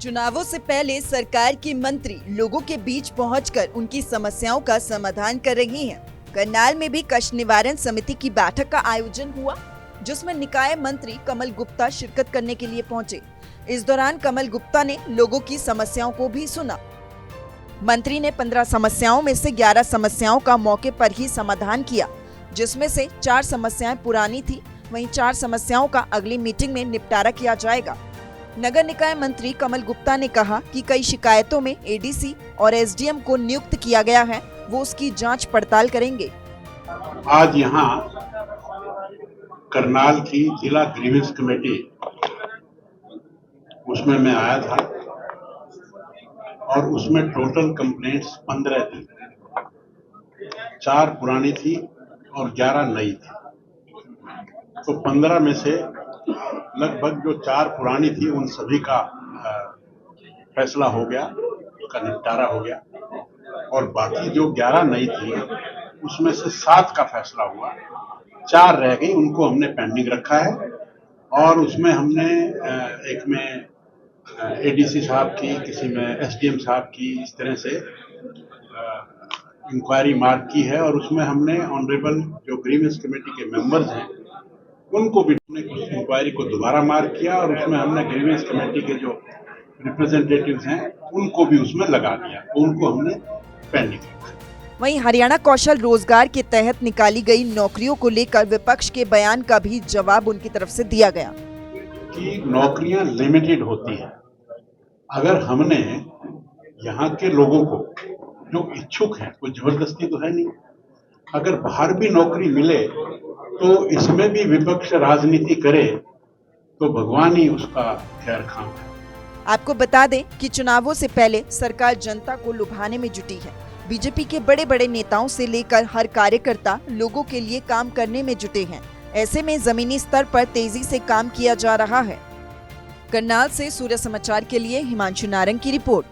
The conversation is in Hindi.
चुनावों से पहले सरकार की मंत्री लोगों के बीच पहुंचकर उनकी समस्याओं का समाधान कर रही हैं। करनाल में भी कष्ट निवारण समिति की बैठक का आयोजन हुआ, जिसमें निकाय मंत्री कमल गुप्ता शिरकत करने के लिए पहुंचे। इस दौरान कमल गुप्ता ने लोगों की समस्याओं को भी सुना। मंत्री ने 15 समस्याओं में से 11 समस्याओं का मौके पर ही समाधान किया, जिसमें से 4 समस्याएं पुरानी थी, वहीं 4 समस्याओं का अगली मीटिंग में निपटारा किया जाएगा। नगर निकाय मंत्री कमल गुप्ता ने कहा कि कई शिकायतों में एडीसी और एसडीएम को नियुक्त किया गया है, वो उसकी जांच पड़ताल करेंगे। आज यहाँ करनाल की जिला ग्रीवेंस कमेटी, उसमें मैं आया था और उसमें टोटल कंप्लेंट्स 15 थी, 4 पुरानी थी और 11 नई थी। तो 15 में से लगभग जो 4 पुरानी थी उन सभी का फैसला हो गया, उसका निपटारा हो गया, और बाकी जो 11 नई थी उसमें से 7 का फैसला हुआ, 4 रह गई, उनको हमने पेंडिंग रखा है। और उसमें हमने एक में एडीसी साहब की, किसी में एसडीएम साहब की, इस तरह से इंक्वायरी मार्क की है। और उसमें हमने ऑनरेबल जो ग्रीवेंस कमेटी के मेंबर्स हैं उनको भी उस इंक्वायरी को दोबारा मार्क किया, और उसमें हमने ग्रीवेंस कमेटी के जो रिप्रेजेंटेटिव्स हैं उनको भी उसमें लगा दिया, उनको हमने पेंडिंग रखा। वहीं हरियाणा कौशल रोजगार के तहत निकाली गई नौकरियों को लेकर विपक्ष के बयान का भी जवाब उनकी तरफ से दिया गया कि नौकरियां लिमिटेड होती हैं। अगर हमने यहाँ के लोगों को जो इच्छुक हैं, कोई जबरदस्ती तो है नहीं, अगर बाहर भी नौकरी मिले तो इसमें भी विपक्ष राजनीति करे तो भगवान ही उसका खैर खां है। आपको बता दें कि चुनावों से पहले सरकार जनता को लुभाने में जुटी है। बीजेपी के बड़े बड़े नेताओं से लेकर हर कार्यकर्ता लोगों के लिए काम करने में जुटे हैं। ऐसे में जमीनी स्तर पर तेजी से काम किया जा रहा है। करनाल से सूर्य समाचार के लिए हिमांशु नारंग की रिपोर्ट।